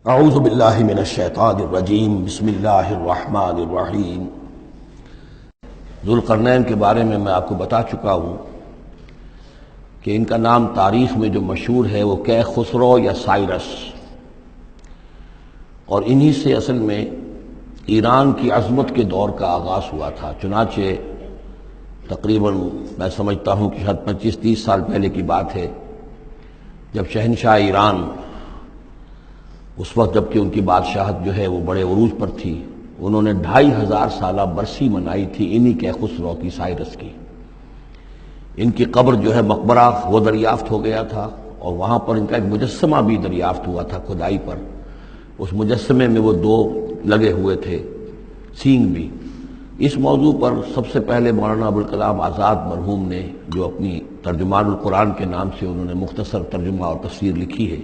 اعوذ باللہ من الشیطان الرجیم بسم اللہ الرحمن الرحیم۔ ذوالقرنین کے بارے میں آپ کو بتا چکا ہوں کہ ان کا نام تاریخ میں جو مشہور ہے وہ کیخسرو یا سائرس، اور انہی سے اصل میں ایران کی عظمت کے دور کا آغاز ہوا تھا۔ چنانچہ تقریباً میں سمجھتا ہوں کہ شاید 25-30 سال پہلے کی بات ہے، جب شہنشاہ ایران، اس وقت جب کہ ان کی بادشاہت جو ہے وہ بڑے عروج پر تھی، انہوں نے 2500 سالہ برسی منائی تھی انہی کیخسرو کی، سائرس کی۔ ان کی قبر جو ہے مقبرہ وہ دریافت ہو گیا تھا، اور وہاں پر ان کا ایک مجسمہ بھی دریافت ہوا تھا کھدائی پر۔ اس مجسمے میں وہ 2 لگے ہوئے تھے، سینگ بھی۔ اس موضوع پر سب سے پہلے مولانا ابوالکلام آزاد مرحوم نے، جو اپنی ترجمان القرآن کے نام سے انہوں نے مختصر ترجمہ اور تفسیر لکھی ہے،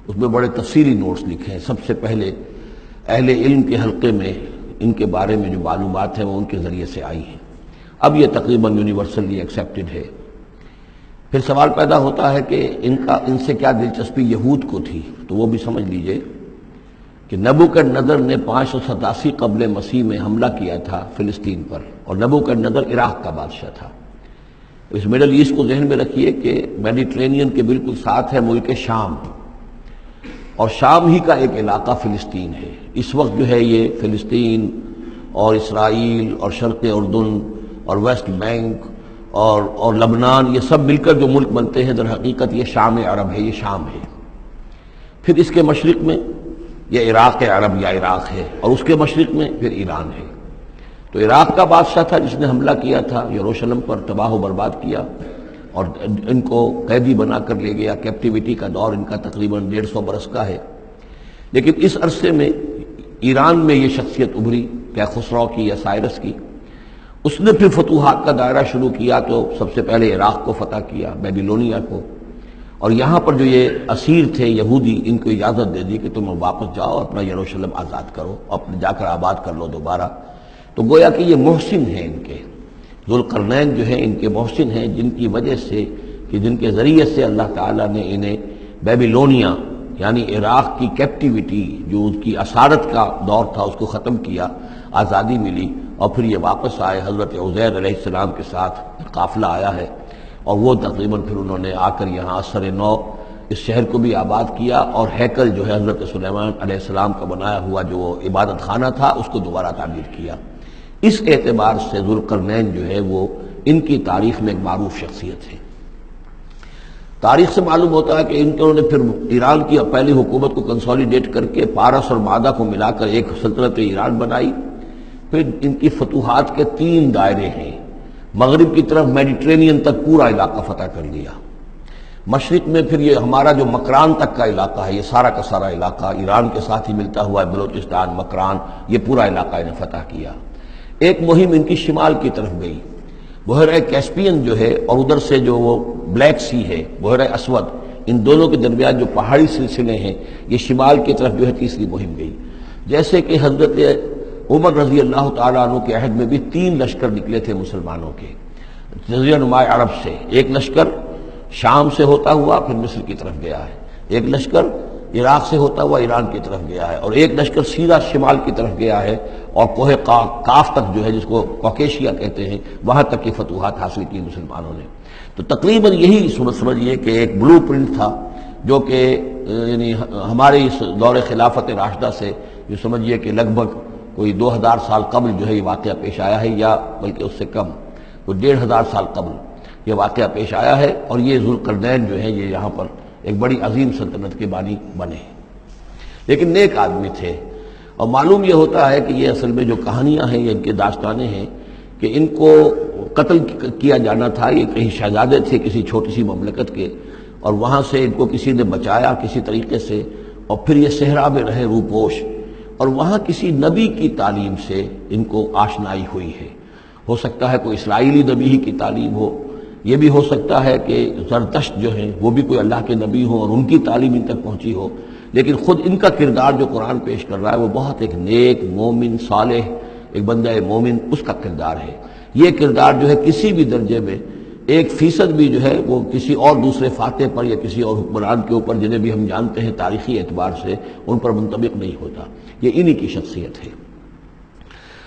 اس میں بڑے تفصیلی نوٹس لکھے ہیں۔ سب سے پہلے اہل علم کے حلقے میں ان کے بارے میں جو معلومات ہیں وہ ان کے ذریعے سے آئی ہیں۔ اب یہ تقریباً یونیورسلی ایکسیپٹڈ ہے۔ پھر سوال پیدا ہوتا ہے کہ ان سے کیا دلچسپی یہود کو تھی، تو وہ بھی سمجھ لیجئے کہ نبوکدنضر نے 587 قبل مسیح میں حملہ کیا تھا فلسطین پر، اور نبوکدنضر عراق کا بادشاہ تھا۔ اس مڈل ایسٹ کو ذہن میں رکھیے کہ میڈیٹرینین کے بالکل ساتھ ہے ملک شام، اور شام ہی کا ایک علاقہ فلسطین ہے۔ اس وقت جو ہے یہ فلسطین اور اسرائیل اور شرق اردن اور ویسٹ بینک اور لبنان، یہ سب مل کر جو ملک بنتے ہیں، در حقیقت یہ شام عرب ہے، یہ شام ہے۔ پھر اس کے مشرق میں یہ عراق عرب یا عراق ہے، اور اس کے مشرق میں پھر ایران ہے۔ تو عراق کا بادشاہ تھا جس نے حملہ کیا تھا یروشلم پر، تباہ و برباد کیا، اور ان کو قیدی بنا کر لے گیا۔ کیپٹیوٹی کا دور ان کا تقریباً 150 برس کا ہے۔ لیکن اس عرصے میں ایران میں یہ شخصیت ابھری، کیخسرو کی یا سائرس کی۔ اس نے پھر فتوحات کا دائرہ شروع کیا، تو سب سے پہلے عراق کو فتح کیا، بیبیلونیا کو، اور یہاں پر جو یہ اسیر تھے یہودی، ان کو اجازت دے دی کہ تم واپس جاؤ، اپنا یروشلم آزاد کرو، اپنے جا کر آباد کر لو دوبارہ۔ تو گویا کہ یہ محسن ہیں ان کے، ذوالقرنین جو ہیں ان کے محسن ہیں، جن کی وجہ سے، کہ جن کے ذریعے سے اللہ تعالیٰ نے انہیں بیبیلونیا یعنی عراق کی کیپٹیوٹی، جو ان کی اسارت کا دور تھا، اس کو ختم کیا، آزادی ملی، اور پھر یہ واپس آئے۔ حضرت عزیر علیہ السلام کے ساتھ قافلہ آیا ہے، اور وہ تقریباً پھر انہوں نے آ کر یہاں اثر نو اس شہر کو بھی آباد کیا، اور ہیکل جو ہے حضرت سلیمان علیہ السلام کا بنایا ہوا جو عبادت خانہ تھا، اس کو دوبارہ تعمیر کیا۔ اس اعتبار سے ذوالقرنین جو ہے وہ ان کی تاریخ میں ایک معروف شخصیت ہے۔ تاریخ سے معلوم ہوتا ہے کہ انہوں نے پھر ایران کی پہلی حکومت کو کنسولیڈیٹ کر کے پارس اور مادہ کو ملا کر ایک سلطنت ایران بنائی۔ پھر ان کی فتوحات کے 3 دائرے ہیں۔ مغرب کی طرف میڈیٹرینین تک پورا علاقہ فتح کر لیا۔ مشرق میں پھر یہ ہمارا جو مکران تک کا علاقہ ہے، یہ سارا کا سارا علاقہ ایران کے ساتھ ہی ملتا ہوا ہے، بلوچستان، مکران، یہ پورا علاقہ انہیں فتح کیا۔ ایک مہم ان کی شمال کی طرف گئی، بحیرہ کیسپین جو ہے، اور ادھر سے جو وہ بلیک سی ہے، بحیرہ اسود، ان دونوں کے درمیان جو پہاڑی سلسلے ہیں، یہ شمال کی طرف جو ہے تیسری مہم گئی۔ جیسے کہ حضرت عمر رضی اللہ تعالیٰ عنہ کے عہد میں بھی 3 لشکر نکلے تھے مسلمانوں کے جزیرہ نما عرب سے۔ ایک لشکر شام سے ہوتا ہوا پھر مصر کی طرف گیا ہے، ایک لشکر عراق سے ہوتا ہوا ایران کی طرف گیا ہے، اور ایک لشکر سیدھا شمال کی طرف گیا ہے، اور کوہ کاف تک جو ہے، جس کو کوکیشیا کہتے ہیں، وہاں تک کی فتوحات حاصل کی مسلمانوں نے۔ تو تقریباً یہی سمجھیے کہ ایک بلو پرنٹ تھا، جو کہ یعنی ہمارے اس دور خلافت راشدہ سے جو سمجھیے کہ لگ بھگ کوئی 2000 سال قبل جو ہے یہ واقعہ پیش آیا ہے، یا بلکہ اس سے کم، کوئی 1500 سال قبل یہ واقعہ پیش آیا ہے۔ اور یہ ذوالقرنین جو ہے یہ یہاں پر ایک بڑی عظیم سلطنت کے بانی بنے، لیکن نیک آدمی تھے۔ اور معلوم یہ ہوتا ہے کہ یہ اصل میں جو کہانیاں ہیں، یہ ان کے داستانیں ہیں، کہ ان کو قتل کیا جانا تھا۔ یہ کہیں شہزادے تھے کسی چھوٹی سی مملکت کے، اور وہاں سے ان کو کسی نے بچایا کسی طریقے سے، اور پھر یہ صحرا میں رہے روپوش، اور وہاں کسی نبی کی تعلیم سے ان کو آشنائی ہوئی ہے۔ ہو سکتا ہے کوئی اسرائیلی نبی ہی کی تعلیم ہو، یہ بھی ہو سکتا ہے کہ زرتشت جو ہیں وہ بھی کوئی اللہ کے نبی ہوں اور ان کی تعلیم ان تک پہنچی ہو، لیکن خود ان کا کردار جو قرآن پیش کر رہا ہے وہ بہت ایک نیک، مومن، صالح، ایک بندہ مومن، اس کا کردار ہے۔ یہ کردار جو ہے کسی بھی درجے میں 1% بھی جو ہے وہ کسی اور دوسرے فاتح پر یا کسی اور حکمران کے اوپر جنہیں بھی ہم جانتے ہیں تاریخی اعتبار سے ان پر منطبق نہیں ہوتا. یہ انہی کی شخصیت ہے.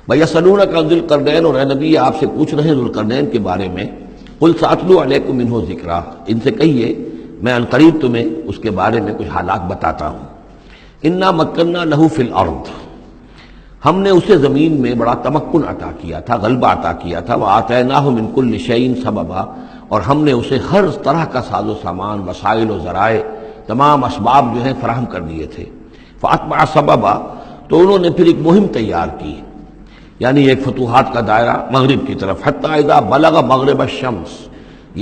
وَيَسْأَلُونَكَ عَنِ ذِي الْقَرْنَيْنِ، اور اے نبی آپ سے پوچھ رہے ہیں ذوالقرنین کے بارے میں. قُلْ سَأَتْلُو عَلَيْكُم مِّنْهُ ذِكْرًا، ان سے کہیے میں عنقریب تمہیں اس کے بارے میں کچھ حالات بتاتا ہوں. اِنَّا مَكَّنَّا لَهُ فِي الْأَرْضِ، ہم نے اسے زمین میں بڑا تمکن عطا کیا تھا، غلبہ عطا کیا تھا. وَآتَيْنَاهُ مِن كُلِّ شَيْءٍ سَبَبًا، اور ہم نے اسے ہر طرح کا ساز و سامان، وسائل و ذرائع، تمام اسباب جو ہیں فراہم کر دیے تھے. فَأَتْبَعَ سَبَبًا، تو انہوں نے پھر ایک مہم تیار کی، یعنی ایک فتوحات کا دائرہ مغرب کی طرف. حتی اذا بلغ مغرب الشمس،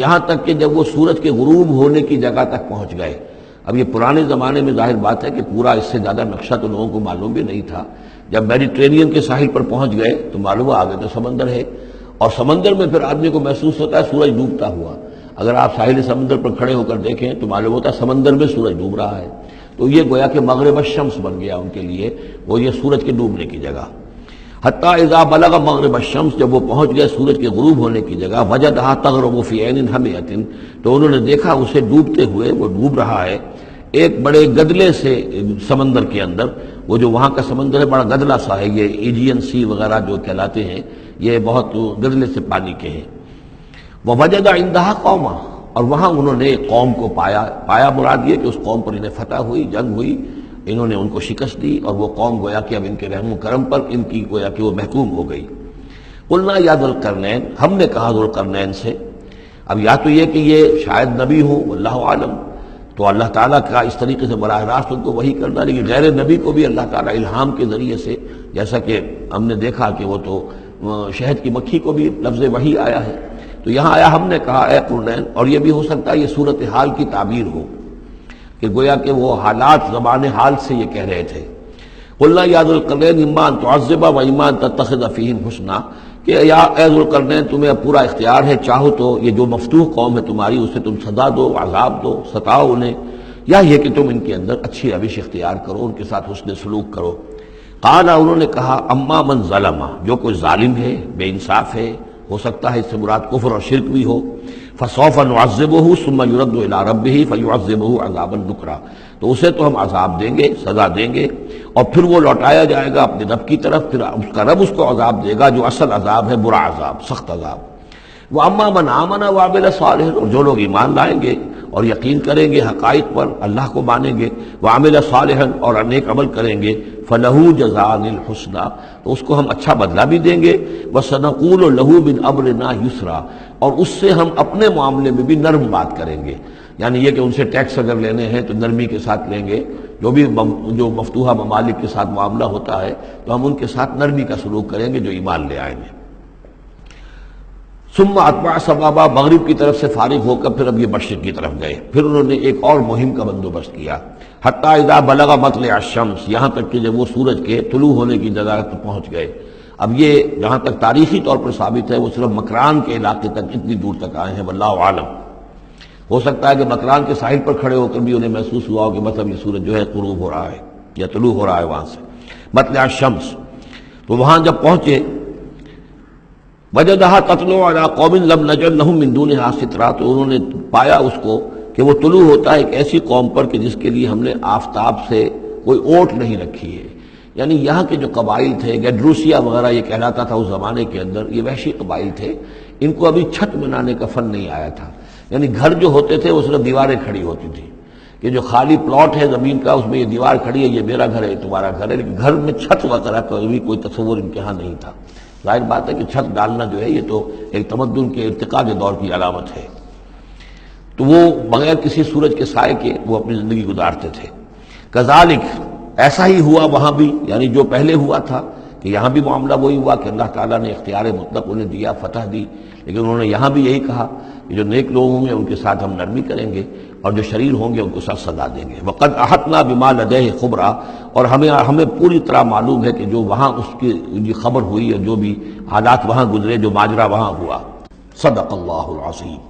یہاں تک کہ جب وہ سورج کے غروب ہونے کی جگہ تک پہنچ گئے. اب یہ پرانے زمانے میں ظاہر بات ہے کہ پورا اس سے زیادہ نقشہ تو لوگوں کو معلوم بھی نہیں تھا. جب میڈیٹرینین کے ساحل پر پہنچ گئے تو معلوم ہوا آگے تو سمندر ہے، اور سمندر میں پھر آدمی کو محسوس ہوتا ہے سورج ڈوبتا ہوا. اگر آپ ساحل سمندر پر کھڑے ہو کر دیکھیں تو معلوم ہوتا ہے سمندر میں سورج ڈوب رہا ہے. تو یہ گویا کہ مغرب الشمس بن گیا ان کے لیے، وہ یہ سورج کے ڈوبنے کی جگہ. حتی اذا بلغ مغرب الشمس، جب وہ پہنچ گئے سورج کے غروب ہونے کی جگہ. وجدها تغرب في عین حمیۃ، تو انہوں نے دیکھا اسے ڈوبتے ہوئے، وہ ڈوب رہا ہے ایک بڑے گدلے سے سمندر کے اندر. وہ جو وہاں کا سمندر ہے بڑا گدلا سا ہے، یہ ایجین سی وغیرہ جو کہلاتے ہیں یہ بہت گدلے سے پانی کے ہیں. ووجد عندها قوما، اور وہاں انہوں نے ایک قوم کو پایا مراد یہ کہ اس قوم پر انہیں فتح ہوئی، جنگ ہوئی، انہوں نے ان کو شکست دی، اور وہ قوم گویا کہ اب ان کے رحم و کرم پر ان کی گویا کہ وہ محکوم ہو گئی. قلنا یا ذوالقرنین، ہم نے کہا ذوالقرنین سے. اب یا تو یہ کہ یہ شاید نبی ہو، واللہ عالم، تو اللہ تعالیٰ کا اس طریقے سے براہ راست ان کو وحی کرنا. لیکن غیر نبی کو بھی اللہ تعالیٰ الہام کے ذریعے سے، جیسا کہ ہم نے دیکھا کہ وہ تو شہد کی مکھی کو بھی لفظ وحی آیا ہے. تو یہاں آیا ہم نے کہا اے قرنین، اور یہ بھی ہو سکتا ہے یہ صورتحال کی تعبیر ہو کہ گویا کہ وہ حالات زبان حال سے یہ کہہ رہے تھے. قلنا یا ذوالقرنین اما ان تعذب و اما ان تتخذ فیہم حسنا، کہ یا اے ذوالقرنین تمہیں اب پورا اختیار ہے، چاہو تو یہ جو مفتوح قوم ہے تمہاری اسے تم سزا دو، عذاب دو، ستاؤ انہیں، یا یہ کہ تم ان کے اندر اچھی روش اختیار کرو، ان کے ساتھ حسن سلوک کرو. قال، انہوں نے کہا اما من ظلم، جو کوئی ظالم ہے، بے انصاف ہے، ہو سکتا ہے اس سے مراد کفر اور شرک بھی ہو. فسوف نعذبہ ثم یرد الی ربہ فیعذبہ عذابا نکرا، تو اسے تو ہم عذاب دیں گے، سزا دیں گے، اور پھر وہ لوٹایا جائے گا اپنے رب کی طرف، پھر اس کا رب اس کو عذاب دے گا جو اصل عذاب ہے، برا عذاب، سخت عذاب. واما من آمن وعمل صالحا، اور جو لوگ ایمان لائیں گے اور یقین کریں گے حقائق پر، اللہ کو مانیں گے، وعمل صالحا، اور نیک عمل کریں گے، فلہ جزاء الحسنی، تو اس کو ہم اچھا بدلہ بھی دیں گے. وسنقول لہ من امرنا یسرا، اور اس سے ہم اپنے معاملے میں بھی نرم بات کریں گے. یعنی یہ کہ ان سے ٹیکس اگر لینے ہیں تو نرمی کے ساتھ لیں گے، جو مفتوحہ ممالک کے ساتھ معاملہ ہوتا ہے تو ہم ان کے ساتھ نرمی کا سلوک کریں گے جو ایمان لے آئیں گے. ثم اتبع سبابا، مغرب کی طرف سے فارغ ہو کر پھر اب یہ مشرق کی طرف گئے. پھر انہوں نے ایک اور مہم کا بندوبست کیا. حتی اذا بلغ مطلع الشمس، یہاں تک کہ جب وہ سورج کے طلوع ہونے کی جگہ تک پہنچ گئے. اب یہ جہاں تک تاریخی طور پر ثابت ہے وہ صرف مکران کے علاقے تک اتنی دور تک آئے ہیں، واللہ عالم. ہو سکتا ہے کہ مکران کے ساحل پر کھڑے ہو کر بھی انہیں محسوس ہوا ہو کہ مطلب یہ سورج جو ہے غروب ہو رہا ہے یا طلوع ہو رہا ہے وہاں سے. مطلع الشمس، تو وہاں جب پہنچے وجدہا تطلع علی قوم لم نجعل لہم من دونہا سترا، تو انہوں نے پایا اس کو کہ وہ طلوع ہوتا ہے ایک ایسی قوم پر کہ جس کے لیے ہم نے آفتاب سے کوئی اوٹ نہیں رکھی ہے. یعنی یہاں کے جو قبائل تھے، گیڈروسیا وغیرہ یہ کہلاتا تھا اس زمانے کے اندر، یہ وحشی قبائل تھے، ان کو ابھی چھت بنانے کا فن نہیں آیا تھا. یعنی گھر جو ہوتے تھے وہ صرف دیواریں کھڑی ہوتی تھیں، کہ جو خالی پلاٹ ہے زمین کا اس میں یہ دیوار کھڑی ہے، یہ میرا گھر ہے، یہ تمہارا گھر ہے، لیکن گھر میں چھت وغیرہ کا بھی کوئی تصور ان کے ہاں نہیں تھا. ظاہر بات ہے کہ چھت ڈالنا جو ہے یہ تو ایک تمدن کے ارتقاء کے دور کی علامت ہے. تو وہ بغیر کسی سورج کے سائے کے وہ اپنی زندگی گزارتے تھے. کذالک، ایسا ہی ہوا وہاں بھی، یعنی جو پہلے ہوا تھا کہ یہاں بھی معاملہ وہی ہوا کہ اللہ تعالیٰ نے اختیار مطلق انہیں دیا، فتح دی. لیکن انہوں نے یہاں بھی یہی کہا کہ جو نیک لوگ ہوں گے ان کے ساتھ ہم نرمی کریں گے، اور جو شریر ہوں گے ان کو ساتھ سزا دیں گے. وقد احطنا بما لدیہ خبرا، اور ہمیں پوری طرح معلوم ہے کہ جو وہاں اس کی خبر ہوئی اور جو بھی حالات وہاں گزرے، جو ماجرا وہاں ہوا. صدق اللہ العظیم.